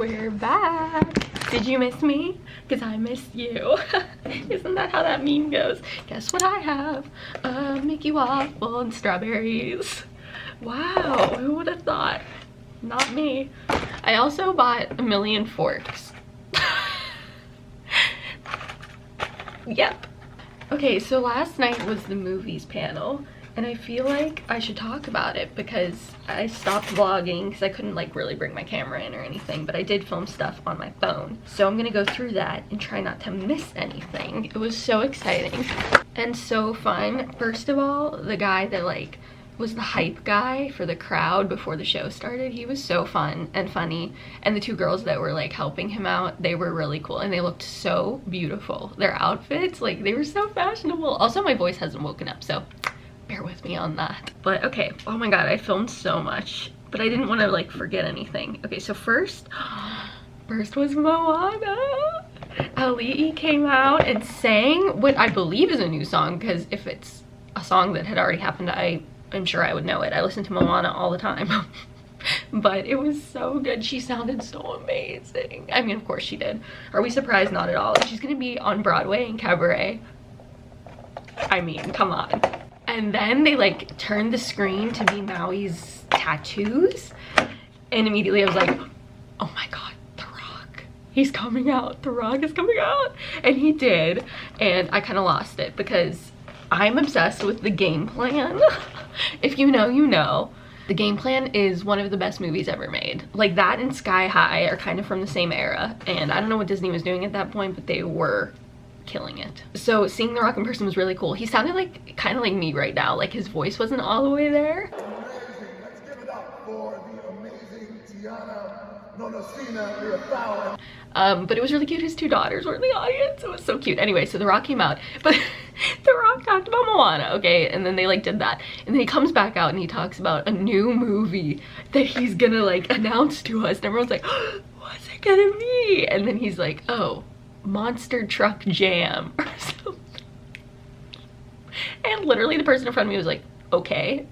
We're back. Did you miss me? Because I missed you. Isn't that how that meme goes? Guess what I have? A Mickey waffle and strawberries. Wow, who would have thought? Not me. I also bought a million forks. Yep. Okay, so last night was the movies panel, and I feel like I should talk about it because I stopped vlogging because I couldn't like really bring my camera in or anything, but I did film stuff on my phone. So I'm gonna go through that and try not to miss anything. It was so exciting and so fun. First of all, the guy that like was the hype guy for the crowd before the show started, he was so fun and funny, and the two girls that were like helping him out, they were really cool and they looked so beautiful. Their outfits, like they were so fashionable. Also, my voice hasn't woken up, so bear with me on that. But okay, oh my god, I filmed so much, but I didn't want to like forget anything. Okay, so first was Moana. Ali came out and sang what I believe is a new song, because if it's a song that had already happened, I'm sure I would know it. I listen to Moana all the time. But it was so good. She sounded so amazing. I mean, of course she did. Are we surprised? Not at all. She's gonna be on Broadway in Cabaret. I mean, come on. And then they like turned the screen to be Maui's tattoos. And immediately I was like, oh my god, The Rock. He's coming out. The Rock is coming out. And he did. And I kind of lost it because I'm obsessed with The Game Plan. If you know, you know. The Game Plan is one of the best movies ever made. Like that and Sky High are kind of from the same era. And I don't know what Disney was doing at that point, but they were killing it. So seeing The Rock in person was really cool. He sounded like kind of like me right now. Like his voice wasn't all the way there. Amazing. Let's give it up for the amazing Jona. But it was really cute. His two daughters were in the audience. It was so cute. Anyway, so The Rock came out, but The Rock talked about Moana, okay? And then they like did that. And then he comes back out and he talks about a new movie that he's gonna like announce to us. And everyone's like, oh, what's it gonna be? And then he's like, oh, Monster Truck Jam or something. And literally the person in front of me was like, okay.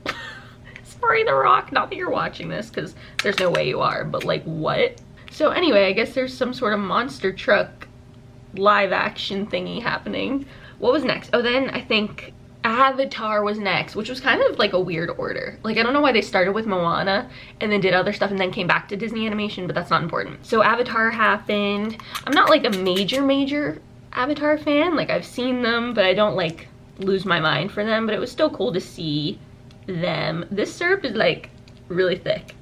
Sorry, The Rock, not that you're watching this because there's no way you are, but like what? So anyway, I guess there's some sort of monster truck live action thingy happening. What was next? Oh, then I think Avatar was next, which was kind of like a weird order. Like I don't know why they started with Moana and then did other stuff and then came back to Disney animation, but that's not important. So Avatar happened. I'm not like a major Avatar fan. Like I've seen them, but I don't like lose my mind for them, but it was still cool to see them. This syrup is like really thick.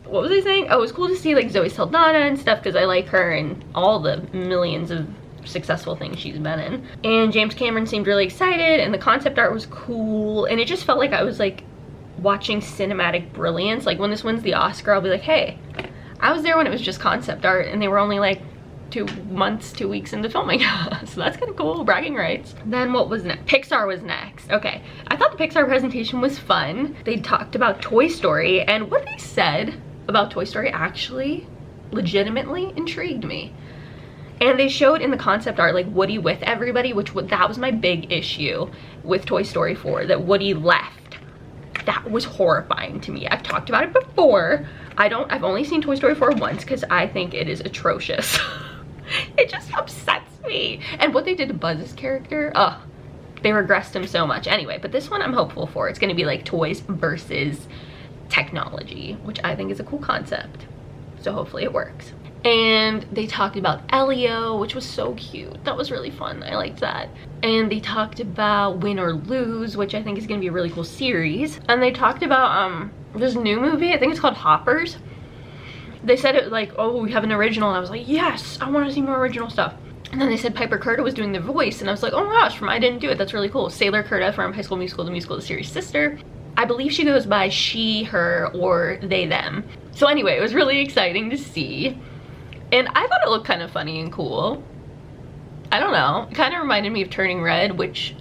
What was I saying? Oh, it was cool to see like Zoe Saldana and stuff because I like her and all the millions of successful things she's been in. And James Cameron seemed really excited and the concept art was cool and it just felt like I was like watching cinematic brilliance. Like when this wins the Oscar, I'll be like, hey, I was there when it was just concept art and they were only like 2 weeks into filming. So that's kind of cool, bragging rights. Then what was next? Pixar was next. Okay, I thought the Pixar presentation was fun. They talked about Toy Story and what they said about Toy Story actually legitimately intrigued me. And they showed in the concept art like Woody with everybody, which that was my big issue with Toy Story 4, that Woody left. That was horrifying to me. I've talked about it before. I've only seen Toy Story 4 once because I think it is atrocious. It just upsets me. And what they did to Buzz's character, ugh, they regressed him so much. Anyway, but this one I'm hopeful for. It's gonna be like toys versus technology, which I think is a cool concept. So hopefully it works. And they talked about Elio, which was so cute. That was really fun. I liked that. And they talked about Win or Lose, which I think is gonna be a really cool series. And they talked about this new movie, I think it's called Hoppers. They said it like, oh, we have an original, and I was like, yes, I want to see more original stuff. And then they said Piper Curda was doing the voice, and I was like, oh my gosh, from I Didn't Do It, that's really cool. Sailor Curda from High School Musical, the series sister. I believe she goes by she, her, or they, them. So anyway, it was really exciting to see. And I thought it looked kind of funny and cool. I don't know, it kind of reminded me of Turning Red, which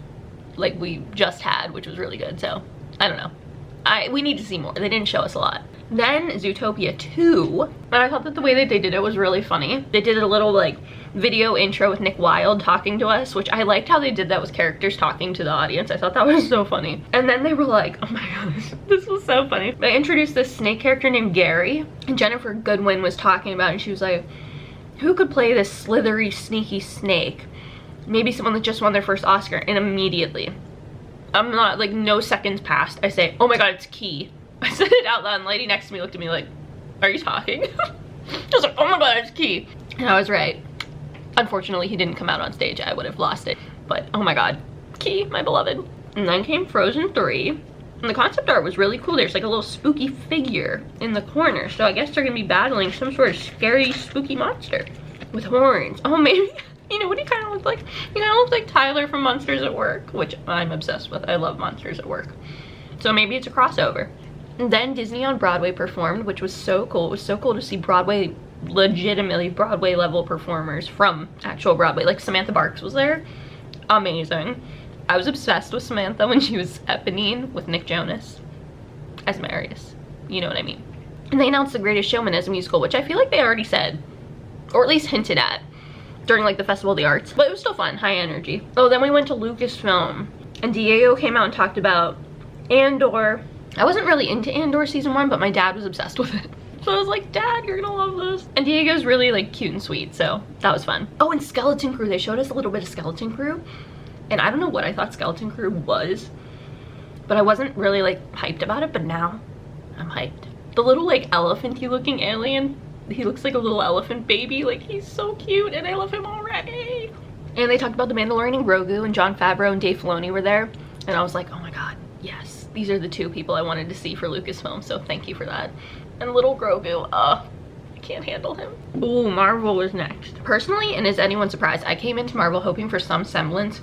like we just had, which was really good. So I don't know, we need to see more. They didn't show us a lot. Then Zootopia 2, and I thought that the way that they did it was really funny. They did a little like video intro with Nick Wilde talking to us, which I liked how they did that with characters talking to the audience. I thought that was so funny. And then they were like, oh my gosh, this was so funny. They introduced this snake character named Gary, and Jennifer Goodwin was talking about it, and she was like, who could play this slithery, sneaky snake? Maybe someone that just won their first Oscar. And immediately, I'm not like, no seconds passed, I say, oh my god, it's Key. I said it out loud, and the lady next to me looked at me like, are you talking? I was like, oh my god, it's Key. And I was right. Unfortunately, he didn't come out on stage. I would have lost it. But oh my god, Key, my beloved. And then came Frozen 3. And the concept art was really cool. There's like a little spooky figure in the corner. So I guess they're gonna be battling some sort of scary, spooky monster with horns. Oh, maybe, you know what he kind of looks like? He kind of looks like Tyler from Monsters at Work, which I'm obsessed with. I love Monsters at Work. So maybe it's a crossover. And then Disney on Broadway performed, which was so cool. It was so cool to see Broadway, legitimately Broadway level performers from actual Broadway. Like Samantha Barks was there. Amazing. I was obsessed with Samantha when she was Eponine with Nick Jonas as Marius. You know what I mean. And they announced The Greatest Showman as a musical, which I feel like they already said, or at least hinted at, during like the Festival of the Arts. But it was still fun, high energy. Oh, then we went to Lucasfilm, and Diego came out and talked about Andor. I wasn't really into Andor season 1, but my dad was obsessed with it. So I was like, Dad, you're gonna love this. And Diego's really like cute and sweet, so that was fun. Oh, and Skeleton Crew, they showed us a little bit of Skeleton Crew. And I don't know what I thought Skeleton Crew was, but I wasn't really like hyped about it, but now I'm hyped. The little like elephant-y looking alien, he looks like a little elephant baby. Like, he's so cute and I love him already. And they talked about The Mandalorian and Grogu, and Jon Favreau and Dave Filoni were there. And I was like, oh my god, yes. These are the two people I wanted to see for Lucasfilm, so thank you for that. And little Grogu, I can't handle him. Ooh, Marvel was next. Personally, and is anyone surprised, I came into Marvel hoping for some semblance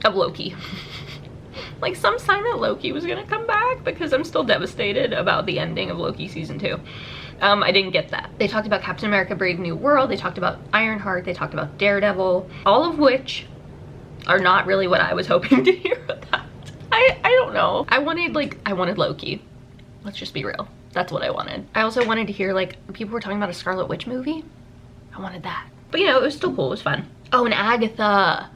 of Loki. Like some sign that Loki was gonna come back, because I'm still devastated about the ending of Loki season 2. I didn't get that. They talked about Captain America Brave New World, they talked about Ironheart, they talked about Daredevil, all of which are not really what I was hoping to hear about. I don't know. I wanted Loki. Let's just be real. That's what I wanted. I also wanted to hear, like, people were talking about a Scarlet Witch movie. I wanted that. But you know, it was still cool, it was fun. Oh, and Agatha.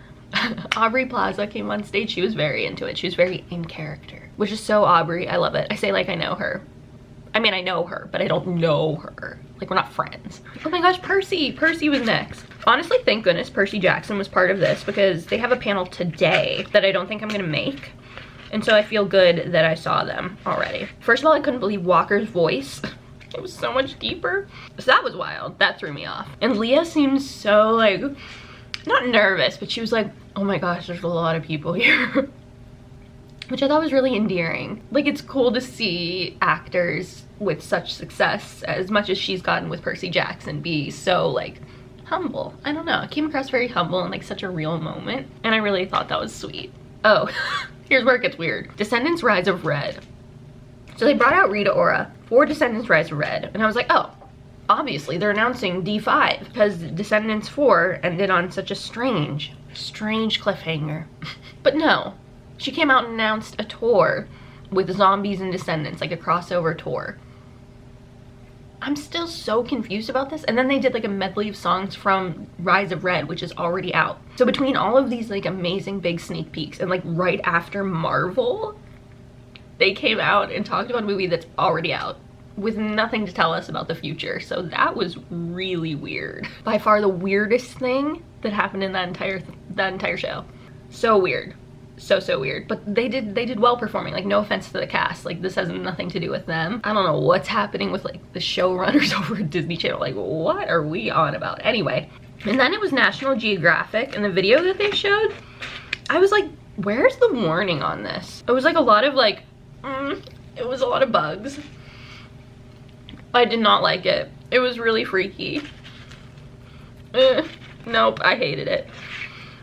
Aubrey Plaza came on stage. She was very into it. She was very in character, which is so Aubrey. I love it. I say like I know her. I mean, I know her, but I don't know her. Like, we're not friends. Oh my gosh, Percy. Percy was next. Honestly, thank goodness Percy Jackson was part of this, because they have a panel today that I don't think I'm gonna make. And so I feel good that I saw them already. First of all, I couldn't believe Walker's voice. It was so much deeper. So that was wild. That threw me off. And Leah seemed so like, not nervous, but she was like, oh my gosh, there's a lot of people here. Which I thought was really endearing. Like, it's cool to see actors with such success, as much as she's gotten with Percy Jackson, be so like humble. I don't know, it came across very humble and like such a real moment. And I really thought that was sweet. Oh, here's where it gets weird. Descendants Rise of Red. So they brought out Rita Ora for Descendants Rise of Red. And I was like, oh, obviously they're announcing D5, because Descendants 4 ended on such a strange cliffhanger. But no, she came out and announced a tour with zombies and Descendants, like a crossover tour. I'm still so confused about this. And then they did like a medley of songs from Rise of Red, which is already out. So between all of these like amazing big sneak peeks, and like right after Marvel, they came out and talked about a movie that's already out with nothing to tell us about the future. So that was really weird. By far the weirdest thing that happened in that entire show. So weird. So weird. But they did well performing. Like, no offense to the cast, like this has nothing to do with them. I don't know what's happening with like the showrunners over at Disney Channel. Like, what are we on about? Anyway, and then it was National Geographic, and the video that they showed, I was like, where's the warning on this? It was like a lot of like, it was a lot of bugs. I did not like it. It was really freaky. Nope, I hated it.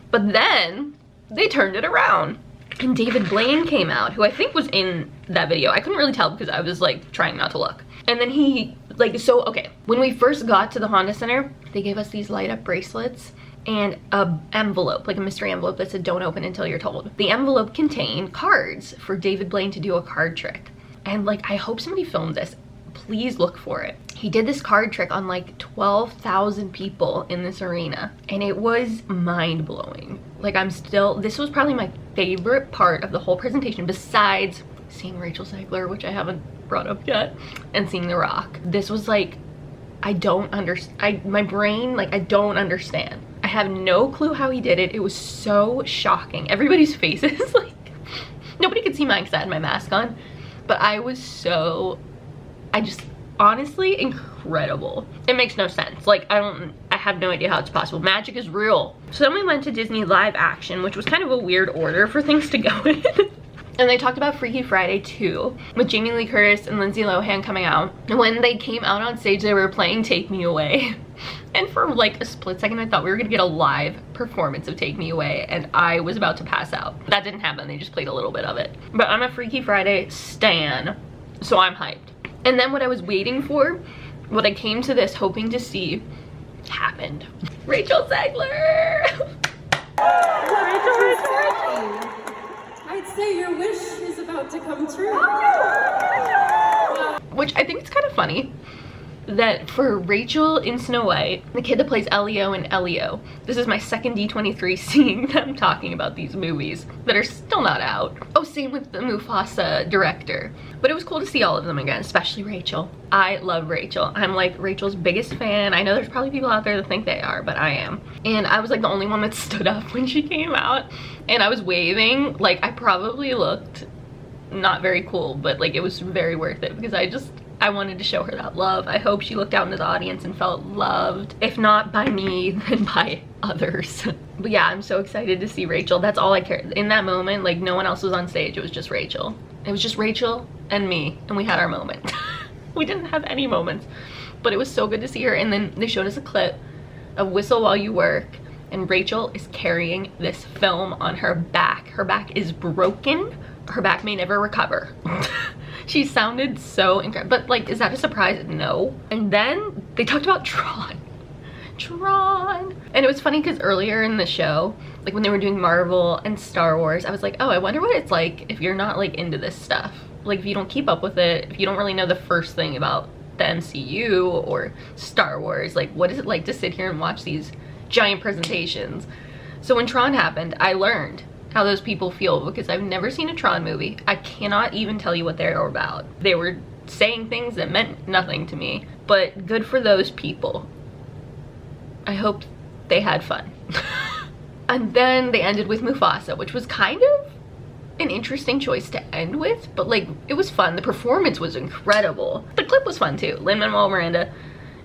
But then they turned it around, and David Blaine came out, who I think was in that video. I couldn't really tell because I was like trying not to look. And then he like, so okay, when we first got to the Honda Center, they gave us these light up bracelets and a envelope, like a mystery envelope that said don't open until you're told. The envelope contained cards for David Blaine to do a card trick. And like, I hope somebody filmed this. please look for it. He did this card trick on like 12,000 people in this arena, and it was mind-blowing. Like, this was probably my favorite part of the whole presentation, besides seeing Rachel Zegler, which I haven't brought up yet, and seeing The Rock. This was like, I don't understand. My brain, like, I don't understand. I have no clue how he did it. It was so shocking. Everybody's faces, like, nobody could see mine because I had my mask on, but I was so, honestly, incredible. It makes no sense. Like, I have no idea how it's possible. Magic is real. So then we went to Disney live action, which was kind of a weird order for things to go in. And they talked about Freaky Friday 2 with Jamie Lee Curtis and Lindsay Lohan coming out. And when they came out on stage, they were playing Take Me Away. And for like a split second, I thought we were gonna get a live performance of Take Me Away, and I was about to pass out. That didn't happen. They just played a little bit of it. But I'm a Freaky Friday stan, so I'm hyped. And then what I was waiting for, what I came to this hoping to see, happened. Rachel Zegler! Rachel. I'd say your wish is about to come true. Which I think it's kind of funny that for Rachel in Snow White, the kid that plays Elio in Elio, this is my second D23 seeing them talking about these movies that are still not out. Oh, same with the Mufasa director. But it was cool to see all of them again, especially Rachel. I love Rachel. I'm like Rachel's biggest fan. I know there's probably people out there that think they are, but I am. And I was like the only one that stood up when she came out, and I was waving. Like, I probably looked not very cool, but like it was very worth it because I wanted to show her that love. I hope she looked out into the audience and felt loved. If not by me, then by others. But yeah, I'm so excited to see Rachel. That's all I cared. In that moment, like, no one else was on stage. It was just Rachel. It was just Rachel and me, and we had our moment. We didn't have any moments, but it was so good to see her. And then they showed us a clip of Whistle While You Work, and Rachel is carrying this film on her back. Her back is broken. Her back may never recover. She sounded so incredible, but like, is that a surprise? No. And then they talked about Tron. And it was funny because earlier in the show, like when they were doing Marvel and Star Wars, I was like, oh, I wonder what it's like if you're not like into this stuff. Like, if you don't keep up with it, if you don't really know the first thing about the MCU or Star Wars, like, what is it like to sit here and watch these giant presentations? So when Tron happened, I learned how those people feel because I've never seen a Tron movie. I cannot even tell you what they were about. They were saying things that meant nothing to me, but good for those people. I hope they had fun. And then they ended with Mufasa, which was kind of an interesting choice to end with, but like, it was fun. The performance was incredible. The clip was fun too. Lin-Manuel Miranda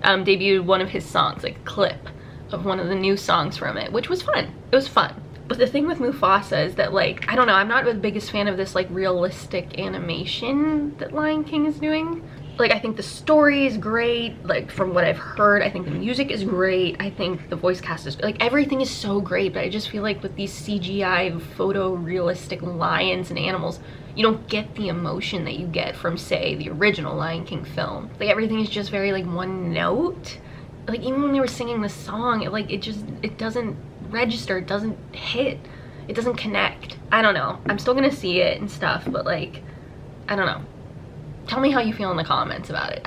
debuted one of his songs, like a clip of one of the new songs from it, which was fun. It was fun. But the thing with Mufasa is that, like, I don't know, I'm not the biggest fan of this like realistic animation that Lion King is doing. Like, I think the story is great, like from what I've heard. I think the music is great. I think the voice cast is, like, everything is so great, but I just feel like with these CGI photorealistic lions and animals, you don't get the emotion that you get from, say, the original Lion King film. Like, everything is just very like one note. Like, even when they were singing the song, it doesn't register, it doesn't hit, it doesn't connect. I don't know. I'm still gonna see it and stuff, but like, I don't know. Tell me how you feel in the comments about it.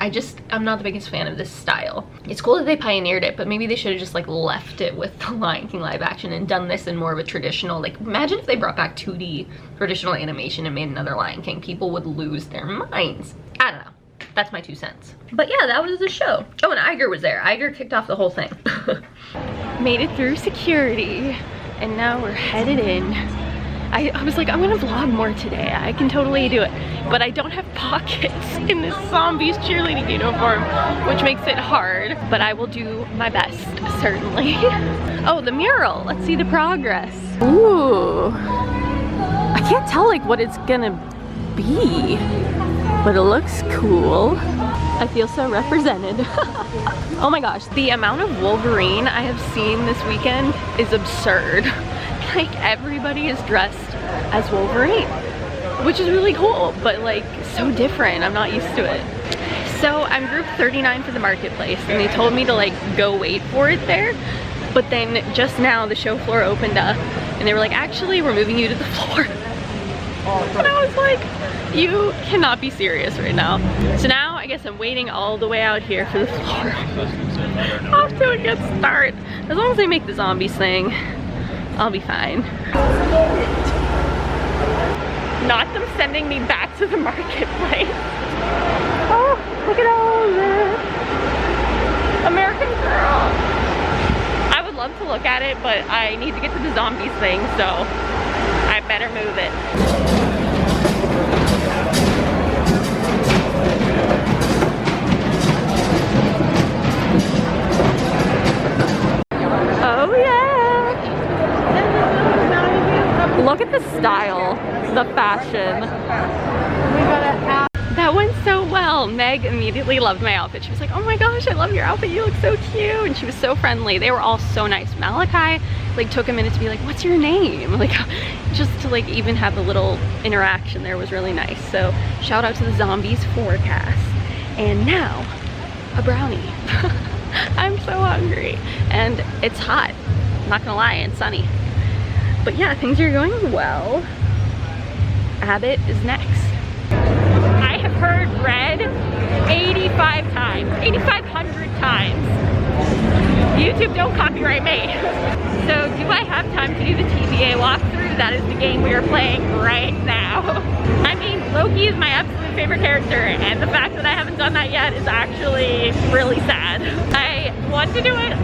I'm not the biggest fan of this style. It's cool that they pioneered it, but maybe they should have just like left it with the Lion King live action and done this in more of a traditional, like, imagine if they brought back 2D traditional animation and made another Lion King. People would lose their minds. I don't know. That's my 2 cents. But yeah, that was the show. Oh, and Iger was there. Iger kicked off the whole thing. Made it through security, and now we're headed in. I was like, I'm gonna vlog more today. I can totally do it. But I don't have pockets in this zombies cheerleading uniform, which makes it hard. But I will do my best, certainly. Oh, the mural. Let's see the progress. Ooh. I can't tell like what it's gonna be, but it looks cool. I feel so represented. Oh my gosh, the amount of Wolverine I have seen this weekend is absurd. Like, everybody is dressed as Wolverine, which is really cool, but like so different. I'm not used to it. So I'm group 39 for the marketplace, and they told me to like go wait for it there. But then just now the show floor opened up and they were like, actually, we're moving you to the floor. And I was like, You cannot be serious right now. So now I guess I'm waiting all the way out here for the floor. Off to a good start. As long as I make the zombies thing, I'll be fine. Not them sending me back to the marketplace. Oh, look at all of this. American Girl. I would love to look at it, but I need to get to the zombies thing, so I better move it. Oh yeah! Look at the style, the fashion. That went so well. Meg immediately loved my outfit. She was like, oh my gosh, I love your outfit. You look so cute. And she was so friendly. They were all so nice. Malachi like took a minute to be like, what's your name? Like just to like even have a little interaction there was really nice. So shout out to the zombies forecast. And now a brownie. I'm so hungry and it's hot. I'm not gonna lie, it's sunny. But yeah, things are going well. Abbott is next. I have heard red 85 times, 8,500 times. YouTube, don't copyright me. So do I have time to do the TVA walkthrough? That is the game we are playing right now. I mean, Loki is my absolute favorite character, and the fact that I haven't done that yet is actually really sad. I want to do it.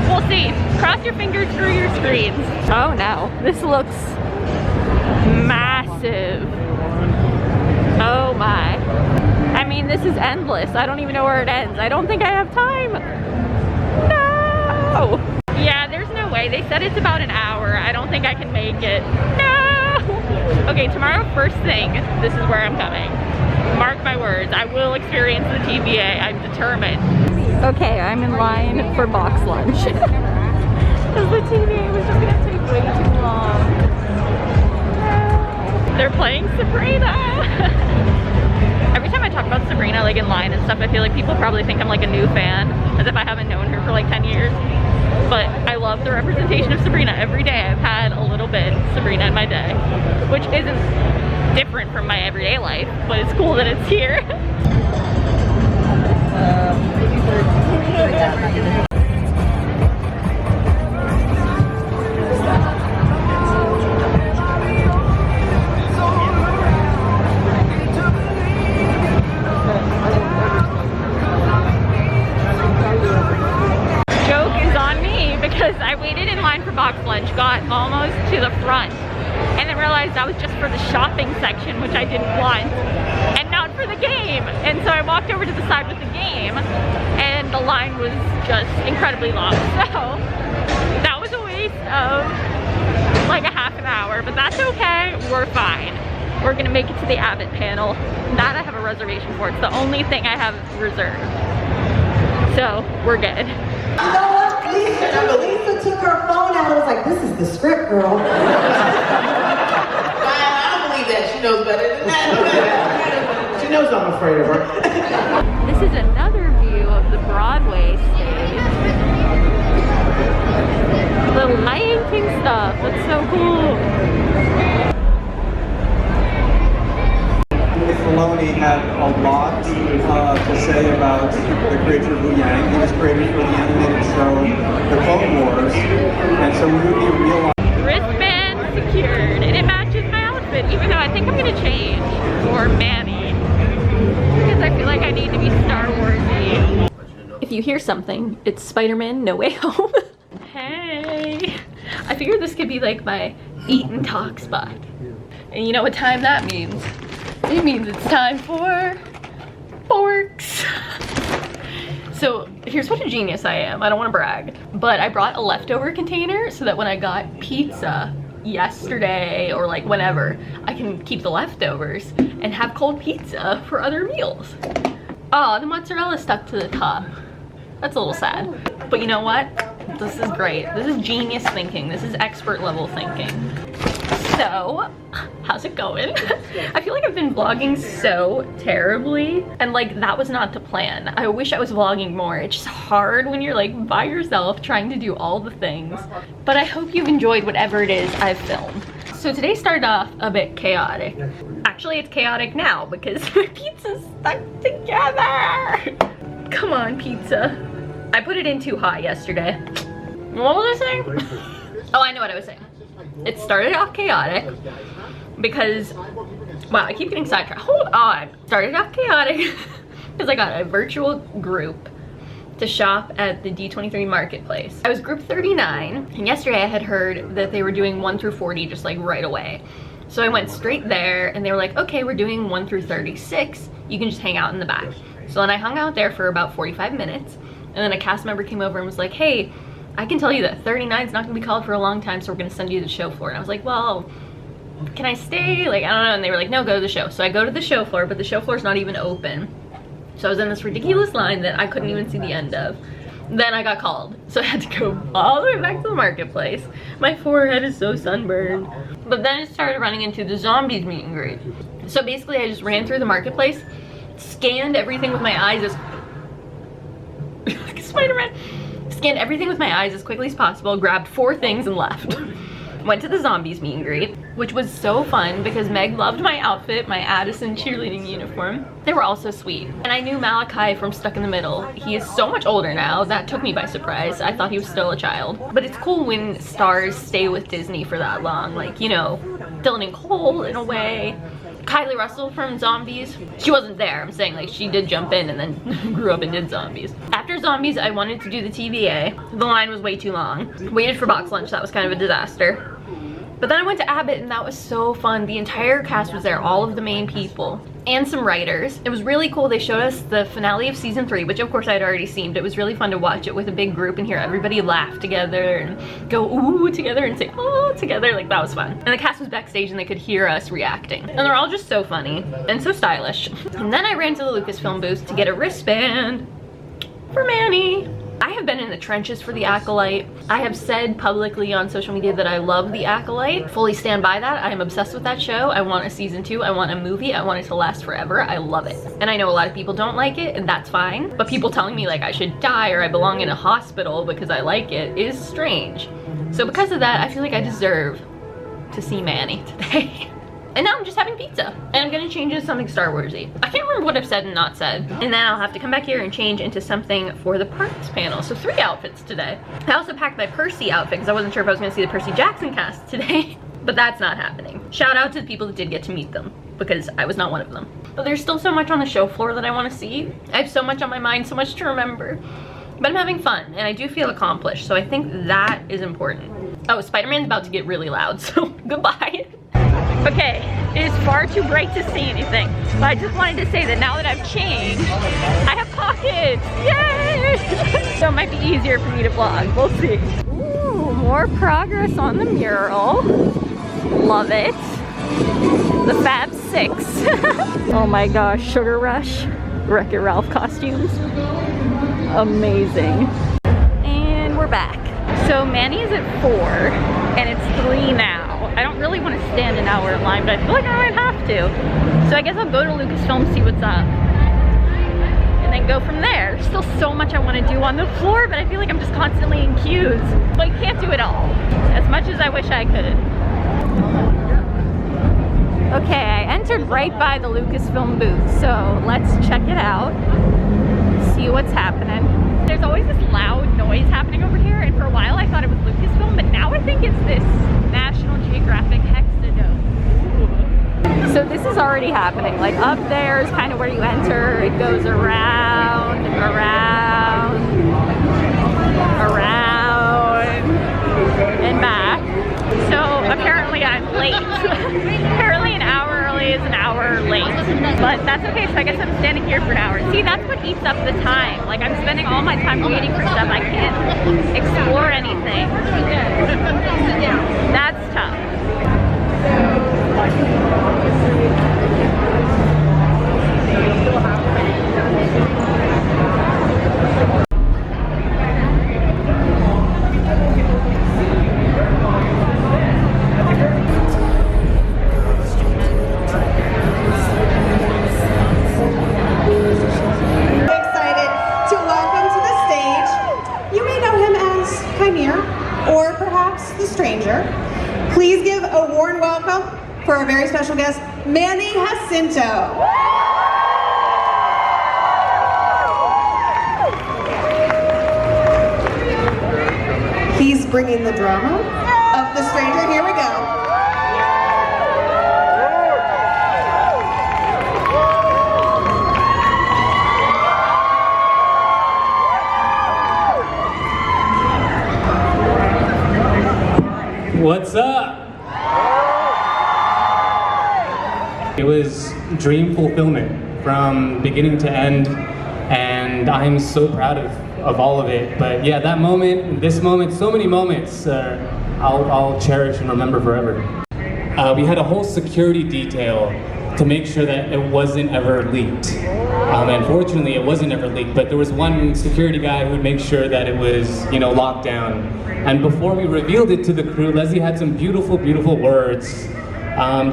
We'll see. Cross your fingers through your screens. Oh no, this looks massive. Oh my. I mean, this is endless. I don't even know where it ends. I don't think I have time. No! Yeah, there's no way. They said it's about an hour. I don't think I can make it. No! Okay, tomorrow first thing, this is where I'm coming. Mark my words. I will experience the TVA. I'm determined. Okay, I'm in line for box lunch. Because the TVA was just gonna take way too long. They're playing Sabrina. Every time I talk about Sabrina like in line and stuff, I feel like people probably think I'm like a new fan, as if I haven't known her for like 10 years. But I love the representation of Sabrina. Every day I've had a little bit of Sabrina in my day, which isn't different from my everyday life, but it's cool that it's here. I waited in line for box lunch, got almost to the front, and then realized that was just for the shopping section, which I didn't want, and not for the game. And so I walked over to the side with the game, and the line was just incredibly long. So that was a waste of like a half an hour, but that's okay, we're fine. We're gonna make it to the Abbott panel. That I have a reservation for. It's the only thing I have reserved. So we're good. You know what? Lisa took her phone out and was like, this is the script, girl. I don't believe that. She knows better than that. She knows I'm afraid of her. This is another view of the Broadway stage. The Lion King stuff. That's so cool. Filoni had a lot to say about the creator of Wu Yang. He was created for the animated show The Clone Wars, and so we would be real. Wristband secured, and it matches my outfit, even though I think I'm gonna change for Manny, because I feel like I need to be Star Warsy. If you hear something, it's Spider-Man No Way Home. Hey, I figured this could be like my eat and talk spot, and you know what time that means? It means it's time for forks. So here's what a genius I am. I don't want to brag, but I brought a leftover container so that when I got pizza yesterday or like whenever, I can keep the leftovers and have cold pizza for other meals. Oh, the mozzarella stuck to the top. That's a little sad. But you know what? This is great. This is genius thinking. This is expert level thinking. So, how's it going? I feel like I've been vlogging so terribly, and like that was not the plan. I wish I was vlogging more. It's just hard when you're like by yourself trying to do all the things. But I hope you've enjoyed whatever it is I've filmed. So today started off a bit chaotic. Actually, it's chaotic now because my pizza's stuck together. Come on, pizza. I put it in too hot yesterday. What was I saying? Oh, I know what I was saying. It started off chaotic because, wow, I keep getting sidetracked. Hold on. Started off chaotic because I got a virtual group to shop at the D23 marketplace. I was group 39, and yesterday I had heard that they were doing 1 through 40 just like right away. So I went straight there and they were like, okay, we're doing 1 through 36. You can just hang out in the back. So then I hung out there for about 45 minutes, and then a cast member came over and was like, hey, I can tell you that 39 is not gonna be called for a long time, so we're gonna send you to the show floor. And I was like, well, can I stay? Like, I don't know. And they were like, no, go to the show. So I go to the show floor, but the show floor is not even open. So I was in this ridiculous line that I couldn't even see the end of. Then I got called. So I had to go all the way back to the marketplace. My forehead is so sunburned. But then it started running into the zombies meet and greet. So basically I just ran through the marketplace, scanned everything with my eyes as like Spider-Man. Scanned everything with my eyes as quickly as possible, grabbed 4 things and left. Went to the zombies meet and greet, which was so fun because Meg loved my outfit, my Addison cheerleading uniform. They were all so sweet. And I knew Malachi from Stuck in the Middle. He is so much older now. That took me by surprise. I thought he was still a child. But it's cool when stars stay with Disney for that long. Like, you know, Dylan and Cole in a way. Kylie Russell from Zombies. She wasn't there. I'm saying, like, she did jump in and then grew up and did Zombies. After Zombies, I wanted to do the TVA. The line was way too long. Waited for box lunch. That was kind of a disaster. But then I went to Abbott and that was so fun. The entire cast was there, all of the main people, and some writers. It was really cool. They showed us the finale of season 3, which of course I'd already seen, but it was really fun to watch it with a big group and hear everybody laugh together and go ooh together and say oh together. Like, that was fun. And the cast was backstage and they could hear us reacting. And they're all just so funny and so stylish. And then I ran to the Lucasfilm booth to get a wristband for Manny. I have been in the trenches for the Acolyte. I have said publicly on social media that I love the Acolyte. Fully stand by that. I am obsessed with that show. I want a season 2. I want a movie. I want it to last forever. I love it. And I know a lot of people don't like it, and that's fine. But people telling me like I should die or I belong in a hospital because I like it is strange. So because of that, I feel like I deserve to see Manny today. And now I'm just having pizza. And I'm gonna change into something Star Warsy. I can't remember what I've said and not said. And then I'll have to come back here and change into something for the parks panel. So 3 outfits today. I also packed my Percy outfit because I wasn't sure if I was gonna see the Percy Jackson cast today. But that's not happening. Shout out to the people that did get to meet them, because I was not one of them. But there's still so much on the show floor that I wanna see. I have so much on my mind, so much to remember. But I'm having fun, and I do feel accomplished, so I think that is important. Oh, Spider-Man's about to get really loud, so goodbye. Okay, it is far too bright to see anything, but I just wanted to say that now that I've changed, I have pockets, yay! So it might be easier for me to vlog, we'll see. Ooh, more progress on the mural. Love it. The Fab 6. Oh my gosh, Sugar Rush, Wreck-It Ralph costumes. Amazing. And we're back. So Manny is at 4, and it's 3 now. I don't really want to stand an hour in line, but I feel like I might have to. So I guess I'll go to Lucasfilm, see what's up, and then go from there. There's still so much I want to do on the floor, but I feel like I'm just constantly in queues. But I can't do it all, as much as I wish I could. Okay, I entered right by the Lucasfilm booth, so let's check it out, see what's happening. There's always this loud noise happening over here, and for a while I thought it was Lucasfilm, but now I think it's this National Geographic Hexadome. Ooh. So this is already happening. Like, up there is kind of where you enter. It goes around, around, around, and back. So apparently I'm late. Apparently an hour early is an hour late. But that's okay, so I guess I'm standing here for an hour. See, that's what eats up the time. Like, I'm spending all my time waiting for stuff. I can't explore anything. That's tough. Please give a warm welcome for our very special guest, Manny Jacinto. He's bringing the drama of the stranger. Here we go. What's up? It was dream fulfillment from beginning to end, and I'm so proud of all of it. But yeah, that moment, this moment, so many moments, I'll cherish and remember forever. We had a whole security detail to make sure that it wasn't ever leaked. Unfortunately, it wasn't ever leaked, but there was one security guy who would make sure that it was, locked down. And before we revealed it to the crew, Leslie had some beautiful, beautiful words,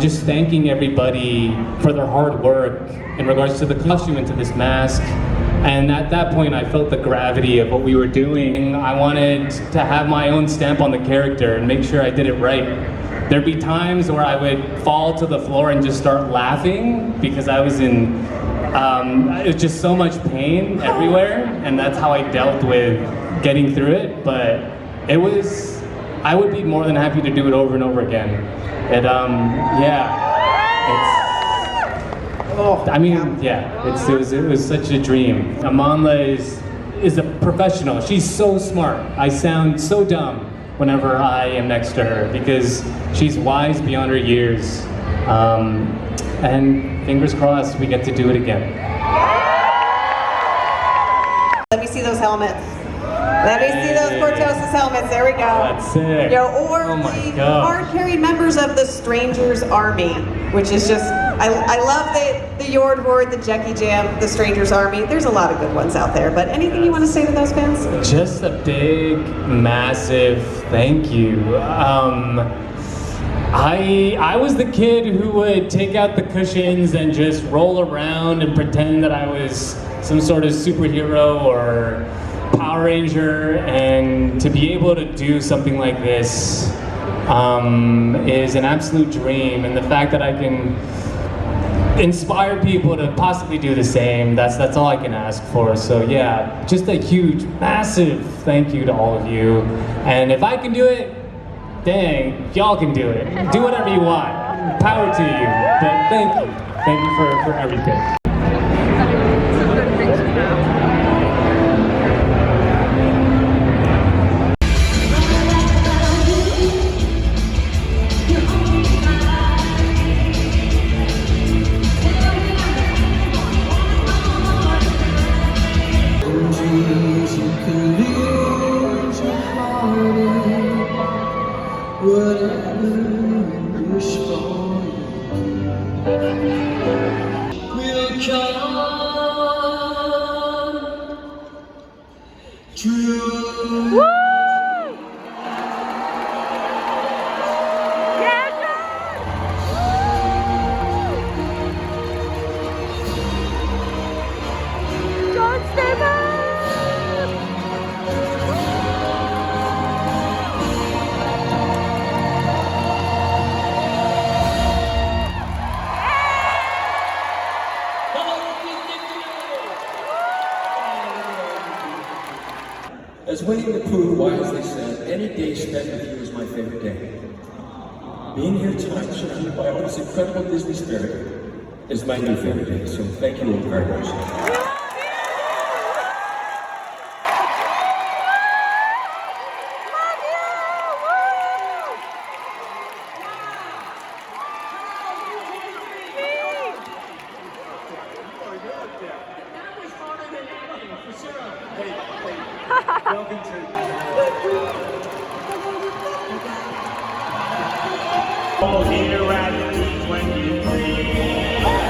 just thanking everybody for their hard work in regards to the costume and to this mask. And at that point, I felt the gravity of what we were doing. I wanted to have my own stamp on the character and make sure I did it right. There'd be times where I would fall to the floor and just start laughing because I was in, it was just so much pain everywhere, and that's how I dealt with getting through it. But it was, I would be more than happy to do it over and over again. It, it was such a dream. Amanla is a professional. She's so smart. I sound so dumb whenever I am next to her because she's wise beyond her years. And fingers crossed we get to do it again. Let me see those helmets. Let me see those Cortosis helmets. There we go. That's sick. Or oh my the God. hard-carried members of the Strangers Army, which is just, I love the Yord Horde, the Jackie Jam, the Strangers Army. There's a lot of good ones out there, but anything you want to say to those fans? Just a big, massive thank you. I was the kid who would take out the cushions and just roll around and pretend that I was some sort of superhero or Power Ranger, and to be able to do something like this is an absolute dream, and the fact that I can inspire people to possibly do the same, that's all I can ask for. So yeah, just a huge, massive thank you to all of you, and if I can do it, dang, y'all can do it. Do whatever you want. Power to you. But thank you for everything. As Winnie the Pooh wisely said, any day spent with you is my favorite day. Being here tonight, surrounded by all this incredible Disney spirit, is my new favorite day. So thank you all very much. Welcome to... All here at D23.